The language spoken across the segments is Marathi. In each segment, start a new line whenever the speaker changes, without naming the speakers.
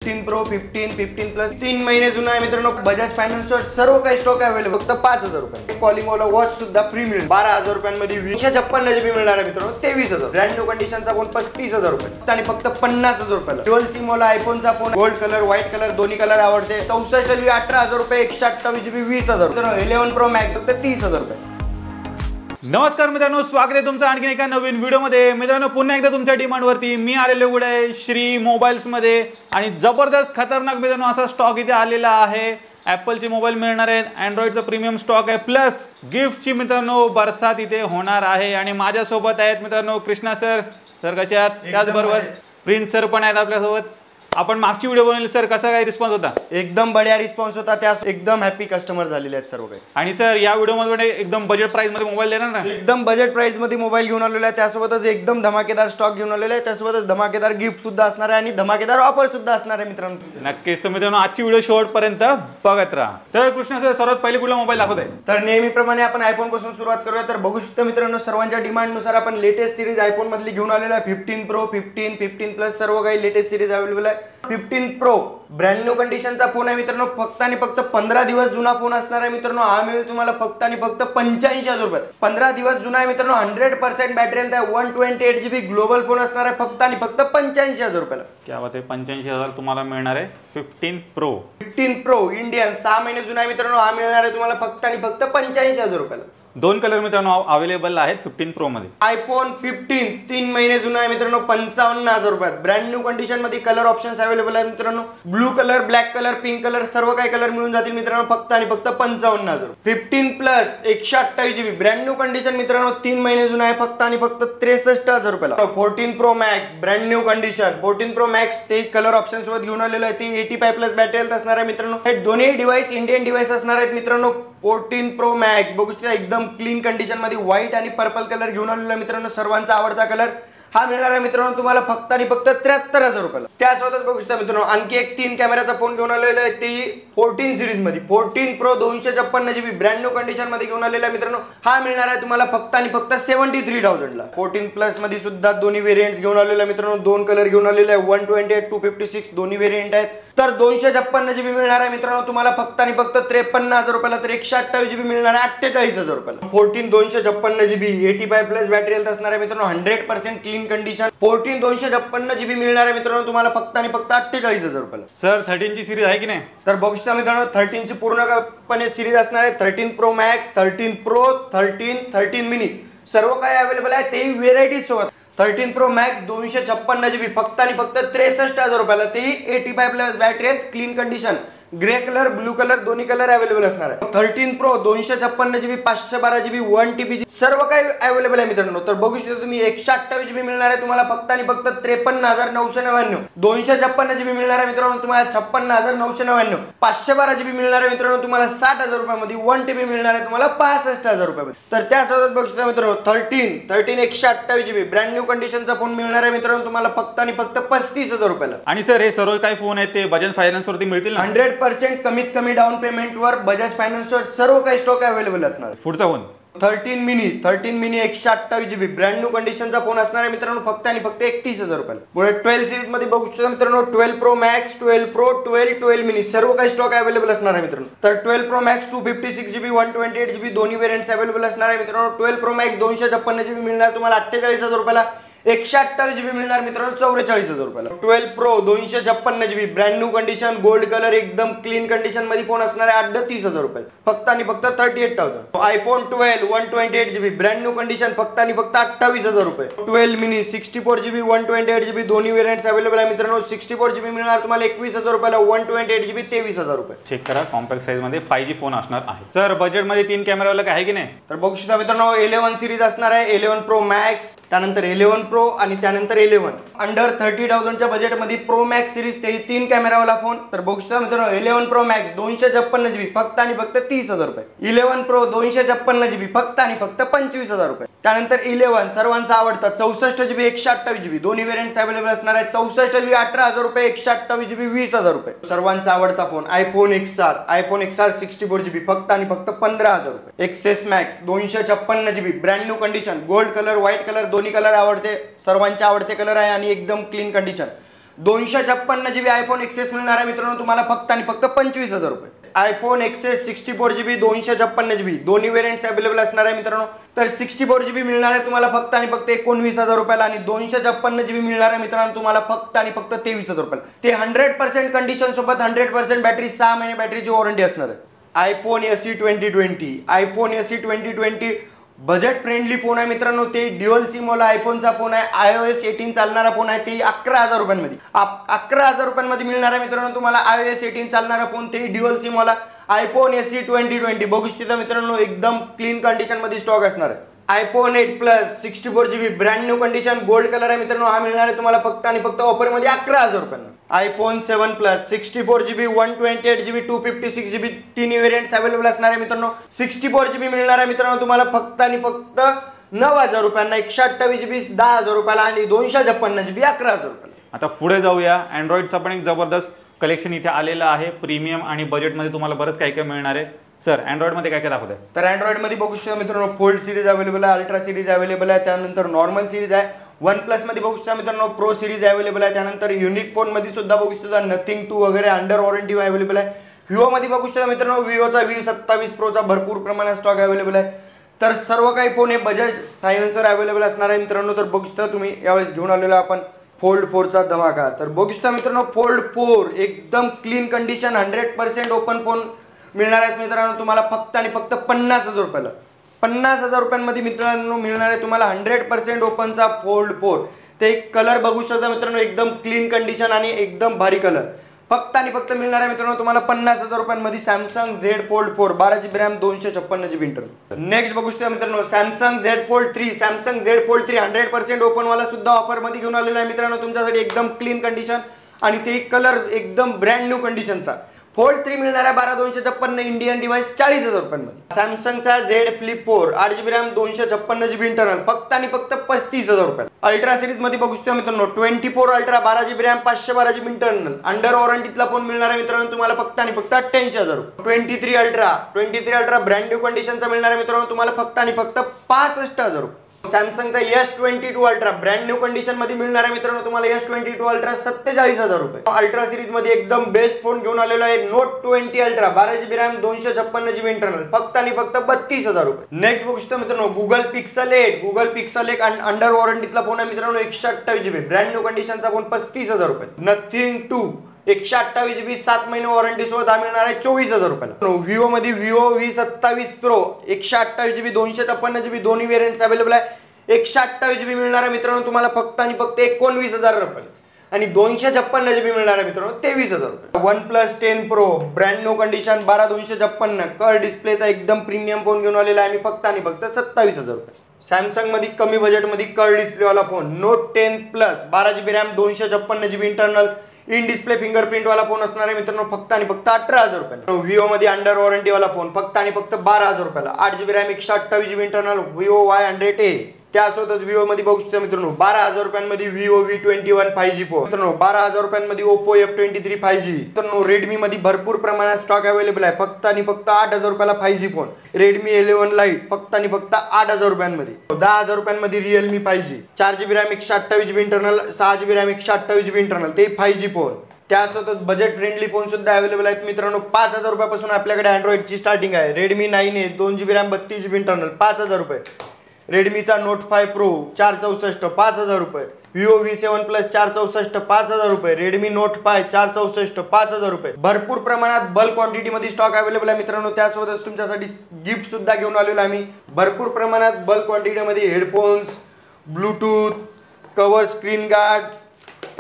15 प्रो 15 प्लस 3 महिने जुना आहे मित्रांनो। बजाज फायनान्सवर सर्व काही स्टॉक अवेलेबल फक्त 5000 रुपये। कॉलिंग वाला वॉच सुद्धा फ्री मिळेल 12000 रुपयांमध्ये 256 GB मिळणार आहे मित्रांनो। 23000 ब्रँड न्यू कंडिशनचा फोन 35000 रुपये आणि फक्त 50000 रुपयाला। ड्युअल सिम वाला आयफोनचा phone gold colour white colour दोन्ही कलर आवडते 64 GB 18000 रुपये 128 GB 20000 रुपये। 11 प्रो मॅक्स फक्त 30000 रुपये।
नमस्कार मित्रांनो, स्वागत आहे तुमचं आणखीन एका नवीन व्हिडिओमध्ये। मित्रांनो पुन्हा एकदा तुमच्या डिमांडवरती मी आलेलो आहे श्री मोबाईल्स मध्ये आणि जबरदस्त खतरनाक मित्रांनो असा स्टॉक इथे आलेला आहे। ॲपलचे मोबाईल मिळणार आहेत, अँड्रॉइडचा प्रीमियम स्टॉक आहे, प्लस गिफ्टची मित्रांनो बरसात इथे होणार आहे। आणि माझ्यासोबत आहेत मित्रांनो कृष्णा सर कसे आहात? त्याचबरोबर प्रिन्स सर पण आहेत आपल्यासोबत। आपण मागची व्हिडिओ बनवली सर, कसा काय रिस्पॉन्स होता?
एकदम बढिया रिस्पॉन्स होता, त्या एकदम हॅपी कस्टमर झालेले आहेत सर्व काही।
आणि सर या व्हिडिओमध्ये एकदम बजेट प्राइस मध्ये मोबाईल देणार ना?
एकदम बजेट प्राइस मध्ये मोबाईल घेऊन आलेला आहे, त्यासोबतच एकदम धमाकेदार स्टॉक घेऊन आलेला आहे, त्यासोबतच धमाकेदार गिफ्ट सुद्धा असणार आहे आणि धमाकेदार ऑफर सुद्धा असणार आहे मित्रांनो।
नक्कीच तर मित्रांनो आजची व्हिडिओ शेवटपर्यंत बघत राहा। तर कृष्णा सर सर्वात पहिले कुठला मोबाईल दाखवत आहे?
तर नेहमीप्रमाणे आपण आयफोन पासून सुरुवात करूया। तर बघू शकता मित्रांनो सर्वांच्या डिमांडनुसार आपण लेटेस्ट सिरीज आयफोन मधली घेऊन आलेला आहे। 15 प्रो 15 प्लस सर्व काही लेटेस्ट सिरीज अवेलेबल आहे। 15 प्रो ब्रँड न्यू कंडिशनचा फोन आहे मित्रांनो, फक्त आणि फक्त 15 दिवस जुना फोन असणार आहे मित्रांनो। हा मिळेल तुम्हाला फक्त आणि फक्त 85000 रुपये। 15 दिवस जुना आहे मित्रांनो, 100% बॅटरी हेल्थ आहे, 128 GB ग्लोबल फोन असणार आहे फक्त आणि फक्त 85000 रुपयाला।
क्या बात आहे, 85000 तुम्हाला मिळणार आहे 15 प्रो
इंडियन 6 महिने जुना आहे मित्रांनो। हा मिळणार आहे तुम्हाला फक्त आणि फक्त 85000 रुपयाला।
दोन कलर मित्रांनो अवेलेबल आहेत 15 प्रो मध्ये।
आयफोन 15 3 महिने जुना आहे मित्रांनो, 55000 रुपयात। ब्रँड न्यू कंडिशन मध्ये कलर ऑप्शन्स अवेलेबल आहेत मित्रांनो, blue colour black colour pink colour सर्व काही कलर मिळून जातील मित्रांनो फक्त आणि फक्त 55000। 15 plus 128 GB brand new condition मित्रांनो, 3 महिने जुना आहे फक्त आणि फक्त 63000 रुपयाला। 14 pro max brand new condition 14 pro max ते कलर ऑप्शन सोबत घेऊन आलेलं आहे, ते 85+ बॅटरी हेल्थ असणार आहे मित्रांनो। हे दोन्ही डिव्हाइस इंडियन डिव्हाइस असणार आहेत मित्रांनो। 14 प्रो मॅक्स बघू शकता एकदम क्लीन कंडिशन मध्ये व्हाईट आणि पर्पल कलर घेऊन आलेला मित्रांनो, सर्वांचा आवडता कलर। हा मिळणार आहे मित्रांनो तुम्हाला फक्त आणि फक्त 73000 रुपयाला। त्यासोबतच बघू शकता मित्रांनो आणखी एक 3 कॅमेराचा फोन घेऊन आलेला आहे, ते 14 सिरीज मध्ये 14 pro 256 GB brand new condition मध्ये घेऊन आलेला आहे मित्रांनो। हा मिळणार आहे तुम्हाला फक्त आणि फक्त 73000 ला। 14 प्लस मध्ये सुद्धा दोन्ही व्हेरियंट्स घेऊन आलेला मित्रांनो, दोन कलर घेऊन आलेले आहे, 128 256 दोन्ही व्हेरियंट आहेत। तर 256 GB मिळणार आहे मित्रांनो तुम्हाला फक्त आणि फक्त 53000 रुपयाला। तर 128 GB मिळणार आहे 48000 रुपयाला। 14 256 GB 85+ बॅटरी हेल्थ असणार आहे मित्रांनो, 100% क्लीन कंडिशन। 14 256 GB मिळणार आहे मित्रांनो तुम्हाला फक्त आणि फक्त 48000 रुपयाला।
सर 13 ची सिरीज आहे की नाही?
तर बघू शकता मित्रांनो 13 ची पूर्णपणे सिरीज असणार आहे। 13 प्रो मॅक्स 13 प्रो 13 मिनी सर्व काही अवेलेबल आहे, ते व्हेरायटीज सोबत। 13 प्रो मॅक्स 256 GB फक्त आणि फक्त 63000 रुपयाला, तेही 85+ बॅटरी आहेत, clean condition, grey colour blue colour दोन्ही कलर अवेलेबल असणार आहे। 13 प्रो 256 GB 512 GB 1 TB सर्व काही अवेलेबल आहे मित्रांनो। तर बघू शकता तुम्ही 128 GB मिळणार आहे तुम्हाला फक्त आणि फक्त 53999। 256 GB मिळणार आहे मित्रांनो तुम्हाला 56999। 512 GB मिळणार आहे मित्रांनो तुम्हाला 60000 रुपयामध्ये, 1 TB मिळणार आहे तुम्हाला 65000 रुपयामध्ये। तर त्यासोबत बघू शकता मित्रांनो 13 128 GB ब्रँड न्यू कंडिशनचा फोन मिळणार आहे मित्रांनो तुम्हाला फक्त आणि फक्त 35000 रुपयाला।
आणि सर हे सर्व काही फोन आहेत ते बजाज फायनान्स वरती मिळतील ना?
100% कमीत कमी डाऊन पेमेंट वर बजाज फायनान्स वर सर्व काही स्टॉक अवेलेबल असणार।
पुढचा phone
13 mini 128 GB brand new कंडिशनचा फोन असणार आहे मित्रांनो फक्त आणि फक्त 31000 रुपयाला। पुढे 12 सिरीज मध्ये बघू शकता मित्रांनो 12 प्रो मॅक्स 12 प्रो 12 मिनी सर्व काही स्टॉक अवेलेबल असणार आहे मित्रांनो। तर 12 प्रो मॅक्स 256 GB 128 GB दोन्ही व्हेरियंट्स अवेलेबल असणार आहे मित्रांनो। 12 प्रो मॅक्स 256 GB मिळणार तुम्हाला 48000 रुपयाला। 128 GB मिळणार मित्रांनो 44000 रुपयाला। 12 pro 256 GB brand new condition gold colour एकदम क्लीन कंडिशन मध्ये फोन असणार आहे 38000 रुपये फक्त आणि फक्त 38000। IPhone 12 128 GB brand new condition फक्त आणि फक्त 28000 रुपये। 12 मिनी 64 GB 128 GB दोन्ही व्हेरियंट्स अवेलेबल आहे मित्रांनो। 64 GB मिळणार तुम्हाला 21000 रुपयाला, 128 GB 23000 रुपये।
चेक करा कॉम्पॅक्ट साइज मध्ये 5G फोन असणार आहे। सर बजेट मध्ये 3 कॅमेरा वाला काय आहे की नाही?
तर बघू शकता मित्रांनो 11 सिरीज असणार आहे, 11 प्रो मॅक्स त्यानंतर 11 प्रो आणि त्यानंतर 11 अंडर 30000 च्या बजेट मध्ये प्रो मॅक्स सिरीज ते 3 कॅमेरावाला फोन। तर बघू शकता मित्रांनो 11 प्रो मॅक्स 256 GB फक्त आणि फक्त 30000 रुपये। 11 प्रो 256 GB फक्त आणि फक्त 25000 रुपये। त्यानंतर 11 सर्वांचा आवडता 64 GB 128 GB दोन्ही व्हेरियंट्स अवेलेबल असणार आहेत। 64 GB 18000 रुपये, 128 GB 20000 रुपये। सर्वांचा आवडता फोन आयफोन XR 64 GB फक्त आणि फक्त 15000 रुपये। XS Max 256 GB brand new condition gold colour white colour दोन्ही कलर आवडते, सर्वांचे आवडते कलर आहे आणि एकदम clean condition. 256 GB iPhone XS मिळणार आहे मित्रांनो तुम्हाला फक्त आणि फक्त 25,000 रुपये. आयफोन एक्सेस 64 GB 256 GB दोन्ही व्हेरियंट्स अवेलेबल असणार आहे मित्रांनो. तर 64 GB मिळणार आहे तुम्हाला फक्त आणि फक्त 19,000 रुपयाला आणि 256 GB मिळणार आहे मित्रांनो तुम्हाला फक्त आणि फक्त 23,000 रुपयाला. ते 100% कंडिशन सोबत 100% बॅटरी 6 महिने बॅटरीची वॉरंटी असणार आहे. IPhone SE 2020 iPhone SE 2020 budget friendly phone आहे मित्रांनो. ते ड्युअल सिम वाला आयफोनचा फोन आहे. iOS 18 चालणारा फोन आहे. ते 11,000 रुपयांमध्ये 11,000 रुपयांमध्ये मिळणार आहे मित्रांनो तुम्हाला iOS 18 चालणारा फोन. ते ड्युअल सिम वाला आयफोन SE 2020 बघू शकता मित्रांनो एकदम क्लीन कंडिशन मध्ये स्टॉक असणार आहे. IPhone 8 Plus 64 GB brand new condition gold colour आहे मित्रांनो. हा मिळणार आहे तुम्हाला फक्त आणि फक्त ऑफर मध्ये 11,000 रुपयांना. IPhone 7 Plus 64 GB 128 GB 256 GB तीन व्हेरियंट अवेलेबल असणार आहे मित्रांनो. 64 GB मिळणार आहे मित्रांनो तुम्हाला फक्त आणि फक्त 9,000 रुपयांना. 128 GB 10,000 रुपयाला आणि 256 GB 11,000 रुपयाला.
आता पुढे जाऊया. अँड्रॉइडचा पण एक जबरदस्त कलेक्शन इथे आलेलं आहे. प्रीमियम आणि बजेटमध्ये तुम्हाला बरंच काय काय मिळणार आहे. सर अँड्रॉइडमध्ये काय काय दाखवत आहे?
तर अँड्रॉइडमध्ये बघू शकता मित्रांनो फोल्ड सिरीज अवेलेबल आहे, अल्ट्रा सिरीज अवेलेबल आहे, त्यानंतर नॉर्मल सिरीज आहे. OnePlus मध्ये बघू शकता मित्रांनो प्रो सिरीज अवेलेबल आहे. त्यानंतर युनिक फोन मध्ये सुद्धा बघू शकता नथिंग 2 वगैरे अंडर वॉरंटी अवेलेबल आहे. विवो मध्ये बघू शकता मित्रांनो विवोचा V27 प्रोचा भरपूर प्रमाणात स्टॉक अवेलेबल आहे. तर सर्व काही फोन हे बजाज फायनान्सवर अवेलेबल असणार आहे मित्रांनो. तर बघू शकता तुम्ही यावेळेस घेऊन आलेलो आपण फोल्ड 4चा धमाका. तर बघू शकता मित्रांनो फोल्ड 4 एकदम क्लीन कंडिशन 100% ओपन फोन मिळणार आहेत मित्रांनो तुम्हाला फक्त आणि फक्त 50,000 रुपयाला. 50,000 रुपयांमध्ये मित्रांनो मिळणार आहे तुम्हाला 100% ओपनचा फोल्ड 4. ते कलर बघू शकता मित्रांनो एकदम क्लीन कंडिशन आणि एकदम भारी कलर. फक्त आणि फक्त मिळणार आहे मित्रांनो तुम्हाला 50,000 रुपयांमध्ये Samsung Z Fold 4 12 GB RAM 256 GB internal. Next बघू शकता मित्रांनो Samsung Z Fold 3 Samsung Z Fold 3 100% open वाला सुद्धा ऑफर मध्ये घेऊन आलेला आहे मित्रांनो तुमच्यासाठी एकदम क्लीन कंडिशन आणि ते कलर एकदम ब्रँड न्यू कंडिशनचा. फोल्ड 3 मिळणार आहे 12,256 इंडियन डिव्हाइस 40,000 रुपयांमध्ये. सॅमसंगचा Z Flip 4 8 GB RAM 256 GB internal फक्त आणि फक्त 35,000 रुपयाला. अल्ट्रा सिरीज मध्ये बघू शकता मित्रांनो 24 Ultra 12 GB RAM 512 GB internal under वॉरंटीतला फोन मिळणार आहे मित्रांनो तुम्हाला फक्त आणि फक्त 88,000 रुपये. 23 अल्ट्रा ब्रँड न्यू कंडिशनचा मिळणार आहे मित्रांनो तुम्हाला फक्त आणि फक्त 65,000 रुपये. सॅमसंगचा S22 ultra brand new condition मध्ये मिळणार आहे मित्रांनो तुम्हाला S22 अल्ट्रा 47,000 रुपये. अल्ट्रा सिरीज मध्ये एकदम बेस्ट फोन घेऊन आलेला आहे Note 20 ultra 12 GB RAM 256 GB internal फक्त आणि फक्त 32,000 रुपये. नेक्स्ट बघू शकता मित्रांनो गुगल पिक्सल 8 अंडर वॉरंटीतला फोन आहे मित्रांनो 128 GB ब्रँड न्यू कंडिशनचा फोन 35,000 रुपये. नथिंग 2 128 GB 7 महिने वॉरंटी सोबत मिळणार आहे 24,000 रुपयाला. विवो मध्ये Vivo V27 pro 128 GB 256 GB दोन्ही व्हेरियंट्स अवेलेबल आहे. 128 GB मिळणार आहे मित्रांनो तुम्हाला फक्त आणि फक्त 19,000 रुपयाला आणि 256 GB मिळणार आहे मित्रांनो 23,000 रुपये. OnePlus 10 Pro brand new condition 12,256 कर डिस्प्लेचा एकदम प्रीमियम फोन घेऊन आलेला आहे मी फक्त आणि फक्त 27,000 रुपये. सॅमसंग मध्ये कमी बजेट मध्ये कर डिस्प्ले वाला phone Note 10 Plus 12 GB RAM 256 GB internal in display fingerprint वाला फोन असणार आहे मित्रांनो फक्त आणि फक्त 18,000 रुपयाला. विवो मध्ये अंडर वॉरंटी वाला फोन फक्त आणि फक्त 12,000 रुपयाला 8 GB RAM 128 GB internal Vivo Y100A. त्यासोबतच विवो मध्ये बघू शकता मित्रांनो 12,000 रुपयांमध्ये विवो V21 5G फोन मित्रांनो 12,000 रुपयांमध्ये ओप्पो F23 5G. मित्रांनो रेडमी मध्ये भरपूर प्रमाणात स्टॉक अवेलेबल आहे फक्त आणि फक्त 8,000 रुपयाला 5G फोन. रेडमी 11 लाईट फक्त आणि फक्त 8,000 रुपयांमध्ये. 10,000 रुपयांमध्ये Realme 5G 4 GB RAM 128 GB internal 6 GB RAM 128 GB internal ते 5G फोन. त्यासोबत बजेट फ्रेंडली फोन सुद्धा अवेलेबल आहेत मित्रांनो 5,000 रुपयापासून आपल्याकडे अँड्रॉइडची स्टार्टिंग आहे. Redmi 9A 2 GB RAM 32 GB internal 5,000 रुपये. रेडमीचा Note 5 Pro 464 5,000 रुपये. विवो V7 Plus 464 5,000 रुपये. रेडमी Note 5 464 5,000 रुपये. भरपूर प्रमाणात बल्क क्वांटिटी मध्ये स्टॉक अवेलेबल आहे मित्रांनो. त्यासोबतच तुमच्यासाठी गिफ्ट सुद्धा घेऊन आलेलो आम्ही भरपूर प्रमाणात बल्क क्वांटिटी मध्ये headphones Bluetooth cover screen guard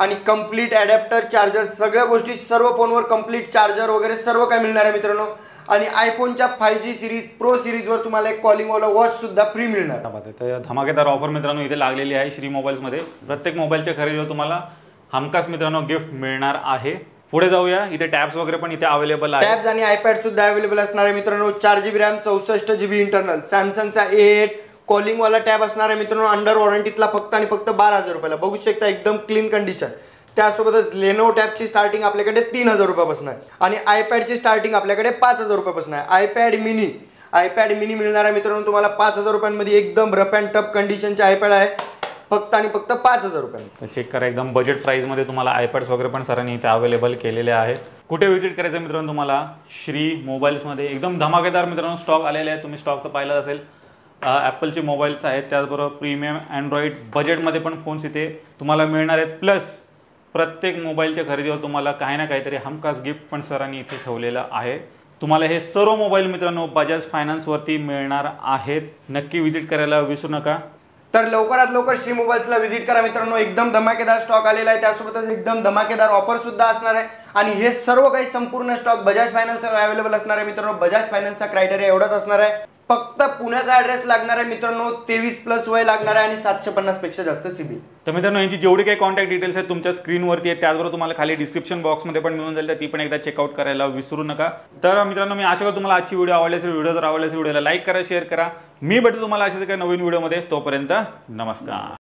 आणि कंप्लीट अडॅप्टर चार्जर सगळ्या गोष्टी सर्व फोनवर कंप्लीट चार्जर वगैरे सर्व काय मिळणार आहे मित्रांनो. आणि आयफोनच्या 5G सिरीज प्रो सिरीजवर तुम्हाला एक कॉलिंग वाला वॉच सुद्धा फ्री मिळणार.
तर धमाकेदार ऑफर मित्रांनो इथे लागलेली आहे श्री मोबाईल्समध्ये. प्रत्येक मोबाईलच्या खरेदीवर तुम्हाला हमखास मित्रांनो गिफ्ट मिळणार आहे. पुढे जाऊया. इथे टॅब्स वगैरे पण इथे अवेलेबल आहे.
टॅब्स आणि आयपॅड सुद्धा अवेलेबल असणार आहे मित्रांनो 4 GB रॅम 64 GB इंटरनल. सॅमसंगचा A8 कॉलिंग वाला टॅब असणार आहे मित्रांनो अंडर वॉरंटीतला फक्त आणि फक्त 12,000 रुपयाला. बघू शकता एकदम क्लीन कंडिशन. त्यासोबतच लेनोवो टॅबची स्टार्टिंग आपल्याकडे 3,000 रुपयापासून आहे आणि आयपॅडची स्टार्टिंग आपल्याकडे 5,000 रुपयापासून आहे. आयपॅड मिनी मिळणार आहे मित्रांनो तुम्हाला 5,000 रुपयांमध्ये एकदम रफ अँड टफ कंडिशनचे आयपॅड आहे. फक्त आणि फक्त 5,000 रुपये.
चेक करा, एकदम बजेट प्राइसमध्ये तुम्हाला आयपॅड्स वगैरे पण सरांनी इथे अवेलेबल केलेले आहेत. कुठे व्हिजिट करायचं मित्रांनो तुम्हाला? श्री मोबाईल्समध्ये एकदम धमाकेदार मित्रांनो स्टॉक आलेले आहे. तुम्ही स्टॉक तर पाहिलाच असेल. ॲपलचे मोबाईल्स आहेत, त्याचबरोबर प्रीमियम अँड्रॉइड बजेटमध्ये पण फोन्स इथे तुम्हाला मिळणार आहेत. प्लस प्रत्येक मोबाईलच्या खरेदीवर तुम्हाला काही ना काहीतरी हमखास गिफ्ट पण सरांनी इथे ठेवलेलं आहे. तुम्हाला हे सर्व मोबाईल मित्रांनो बजाज फायनान्सवरती मिळणार आहेत. नक्की व्हिजिट करायला विसरू नका.
तर लवकरात लवकर श्री मोबाईल्सला व्हिजिट करा मित्रांनो. एकदम धमाकेदार स्टॉक आलेला आहे, त्यासोबतच एकदम धमाकेदार ऑफर सुद्धा असणार आहे. आणि हे सर्व काही संपूर्ण स्टॉक बजाज फायनान्सवर अवेलेबल असणार आहे मित्रांनो. बजाज फायनान्सचा क्रायटेरिया एवढाच असणार आहे. फक्त पुण्याचा ॲड्रेस लागणार आहे मित्रांनो, 23+ वय लागणार आहे आणि 750 पेक्षा जास्त सिबिल.
तर मित्रांनो यांची जेवढी काही कॉन्टॅक्ट डिटेल्स आहेत तुमच्या स्क्रीनवरती आहेत, त्याचबरोबर तुम्हाला खाली डिस्क्रिप्शन बॉक्समध्ये पण मिळून जाईल, तर ती पण एकदा चेकआउट करायला विसरू नका. तर मित्रांनो मी आशा करतो तुम्हाला आजची व्हिडिओ आवडली असेल. व्हिडिओ जर आवडला असेल व्हिडिओला लाईक करा, शेअर करा. मी भेटतो तुम्हाला अशाच काही नवीन व्हिडिओमध्ये. तोपर्यंत नमस्कार.